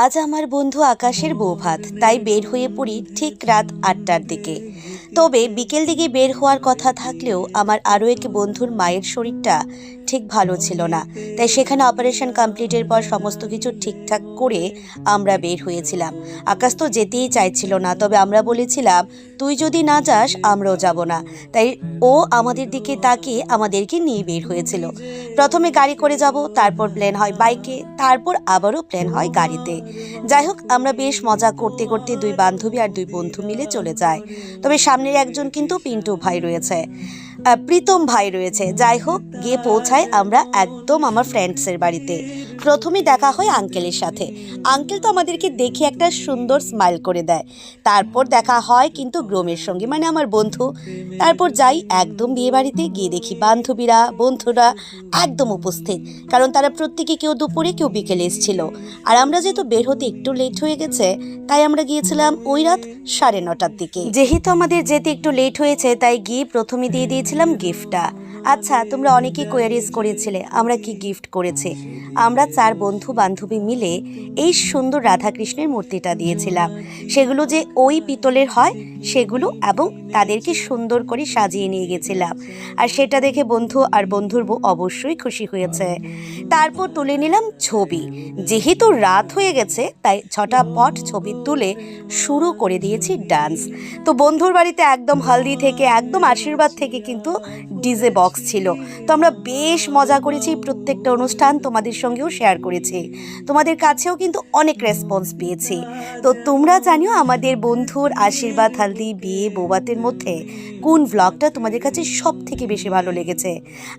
আজ আমার বন্ধু আকাশের বৌভাত, তাই বের হয়ে পড়ি ঠিক রাত ৮টার দিকে। তবে বিকেল দিকে বের হওয়ার কথা থাকলেও আমার আরও এক বন্ধুর মায়ের শরীরটা ঠিক ভালো ছিল না, তাই সেখানে অপারেশন কমপ্লিটের পর সমস্ত কিছু ঠিকঠাক করে আমরা বের হয়েছিলাম। আকাশ তো যেতেই চাইছিল না, তবে আমরা বলেছিলাম তুই যদি না যাস আমরাও যাব না। তাই ও আমাদের দিকে তাকিয়ে আমাদেরকে নিয়ে বের হয়েছিল। প্রথমে গাড়ি করে যাব, তারপর প্ল্যান হয় বাইকে, তারপর আবারও প্ল্যান হয় গাড়িতে। যাই হোক, আমরা বেশ মজা করতে করতে দুই বান্ধবী আর দুই বন্ধু মিলে চলে যায়। তবে সামনের একজন কিন্তু পিন্টু ভাই রয়েছে, প্রীতম ভাই রয়েছে। যাই হোক, গিয়ে পৌঁছায় আমরা একদম আমার ফ্রেন্ডসের বাড়িতে। প্রথমে দেখা হয় আঙ্কেলের সাথে। আঙ্কেল তো আমাদেরকে দেখে একটা সুন্দর স্মাইল করে দেয়। তারপর দেখা হয় কিন্তু গ্রোমের সঙ্গে, মানে আমার বন্ধু। তারপর যাই একদম বিয়ে বাড়িতে, গিয়ে দেখি বন্ধুরা একদম উপস্থিত, কারণ তারা প্রত্যেকে কেউ দুপুরে কেউ বিকেলে এসেছিল। আর আমরা যেহেতু বের হতে একটু লেট হয়ে গেছে, তাই আমরা গিয়েছিলাম ওই রাত 9:30টার দিকে। যেহেতু আমাদের যেতে একটু লেট হয়েছে, তাই গিয়ে প্রথমে দিয়ে দিয়েছিলাম গিফটটা। আচ্ছা, তোমরা অনেকেই কোয়ারিজ করেছিলে আমরা কি গিফট করেছি। আমরা 4 বন্ধু বান্ধবী মিলে এই সুন্দর রাধাকৃষ্ণের মূর্তিটা দিয়েছিলাম। সেগুলো যে ওই পিতলের হয় সেগুলো, এবং তাদেরকে সুন্দর করে সাজিয়ে নিয়ে গেছিলাম। আর সেটা দেখে বন্ধু আর বন্ধুর বউ অবশ্যই খুশি হয়েছে। তারপর তুলে নিলাম ছবি। যেহেতু রাত হয়ে গেছে, তাই ঝটাপট ছবি তুলে শুরু করে দিয়েছি ডান্স। তো বন্ধুর বাড়িতে একদম হলদি থেকে একদম আশীর্বাদ থেকে কিন্তু ডিজে বক্স ছিল। তো আমরা বেশ মজা করেছি, প্রত্যেকটা অনুষ্ঠান তোমাদের সঙ্গেও শেয়ার করেছি। তোমাদের কাছেও কিন্তু অনেক রেসপন্স পেয়েছি। তো তোমরা জানিও আমাদের বন্ধুর আশীর্বাদ, হলদি, বিয়ে, বৌভাতের মধ্যে কোন ভ্লগটা তোমাদের কাছে সব থেকে বেশি ভালো লেগেছে।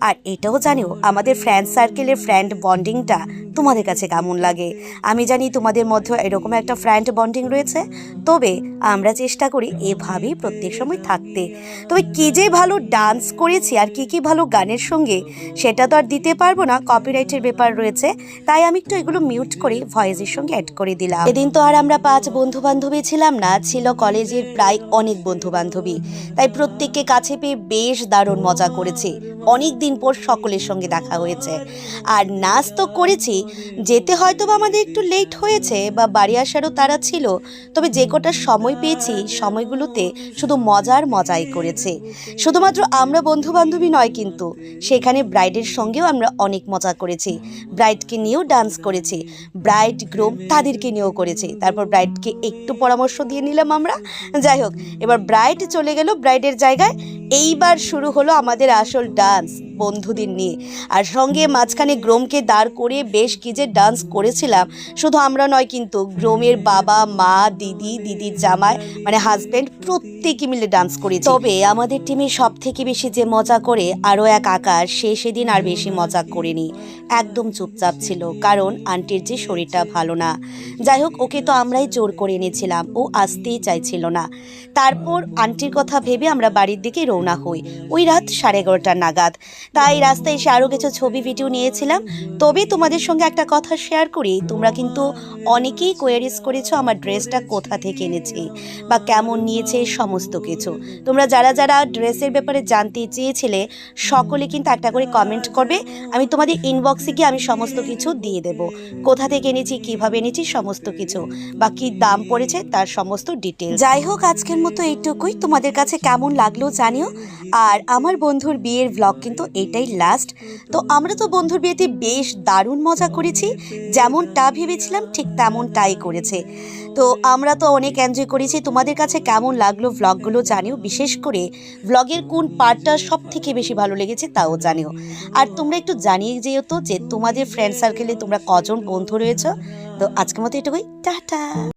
আর এটাও জানিও আমাদের ফ্রেন্ড সার্কেলের ফ্রেন্ড বন্ডিংটা তোমাদের কাছে কেমন লাগে। আমি জানি তোমাদের মধ্যে এরকম একটা ফ্রেন্ড বন্ডিং রয়েছে। তবে আমরা চেষ্টা করি এভাবেই প্রত্যেক সময় থাকতে। তবে কী যে ভালো ডান্স করেছি আর কি ভালো গানের সঙ্গে, সেটা তো আর দিতে পারবো না, কপিরাইটের ব্যাপার রয়েছে। তাই আমি একটু এগুলো মিউট করে ভয়েসের সঙ্গে অ্যাড করে দিলাম। এদিন তো আর আমরা 5 বন্ধু বান্ধবী ছিলাম না, ছিল কলেজের প্রায় অনেক বন্ধু বান্ধবী। তাই প্রত্যেককে কাছে পেয়ে বেশ দারুণ মজা করেছি। অনেক দিন পর সকলের সঙ্গে দেখা হয়েছে। আর নাচ তো করেছি। যেতে হয়তো বা আমাদের একটু লেট হয়েছে বা বাড়ি আসারও তাড়া ছিল, তবে যে কটা সময় পেয়েছি সময়গুলোতে শুধু মজাই করেছে। শুধুমাত্র আমরা বন্ধু বান্ধবী নয়, কিন্তু সেখানে ব্রাইডের সঙ্গেও আমরা অনেক মজা করেছি। ব্রাইডকে নিয়েও ডান্স করেছি, ব্রাইড গ্রুম তাদেরকে নিয়েও করেছি। তারপর ব্রাইডকে একটু পরামর্শ দিয়ে নিলাম আমরা। যাই হোক, এবার ব্রাইড চলে গেল ব্রাইডের জায়গায়। এইবার শুরু হলো আমাদের আসল ডান্স বন্ধুদের নিয়ে। আর সঙ্গে মাঝখানে গ্রোমকে দাঁড় করে বেশ কি যে ডান্স করেছিলাম। শুধু আমরা নয়, কিন্তু গ্রোমের বাবা, মা, দিদির জামাই মানে হাজব্যান্ড প্রত্যেকে মিলে ডান্স করেছি। তবে আমাদের টিমে সব থেকে বেশি যে মজা করে আরও এক আকাশ, সে সেদিন আর বেশি মজা করেনি, একদম চুপচাপ ছিল, কারণ আন্টির যে শরীরটা ভালো না। যাই হোক, ওকে তো আমরাই জোর করে এনেছিলাম, ও আসতেই চাইছিল না। তারপর আন্টির কথা ভেবে আমরা বাড়ির দিকে রওনা হই ওই রাত 11:30 নাগাদ। তাই রাস্তায় এসে আরও কিছু ছবি ভিডিও নিয়েছিলাম। তবে তোমাদের সঙ্গে একটা কথা শেয়ার করি, তোমরা কিন্তু অনেকেই কোয়ারিজ করেছো আমার ড্রেসটা কোথা থেকে এনেছি বা কেমন নিয়েছে সমস্ত কিছু। তোমরা যারা ড্রেসের ব্যাপারে জানতে চেয়েছিলে, সকলে কিন্তু একটা করে কমেন্ট করবে। আমি তোমাদের ইনবক্সে গিয়ে আমি সমস্ত কিছু দিয়ে দেব, কোথা থেকে এনেছি, কিভাবে এনেছি, সমস্ত কিছু, বা কী দাম পড়েছে তার সমস্ত ডিটেলস। যাই হোক, আজকের মতো এইটুকুই। তোমাদের কাছে কেমন লাগলো জানিও। আর আমার বন্ধুর বিয়ের ভ্লগ কিন্তু এটাই লাস্ট। তো আমরা তো বন্ধুর বিয়েতে বেশ দারুণ মজা করেছি, যেমনটা ভেবেছিলাম ঠিক তেমনটাই করেছে। তো আমরা তো অনেক এনজয় করেছি। তোমাদের কাছে কেমন লাগলো ভ্লগগুলো জানিও, বিশেষ করে ভ্লগের কোন পার্টটা সব থেকে বেশি ভালো লেগেছে তাও জানিও। আর তোমরা একটু জানিয়ে যেও তো যে তোমাদের ফ্রেন্ড সার্কেলে তোমরা কজন বন্ধু রয়েছো। তো আজকের মতো এটুকুই, টাটা।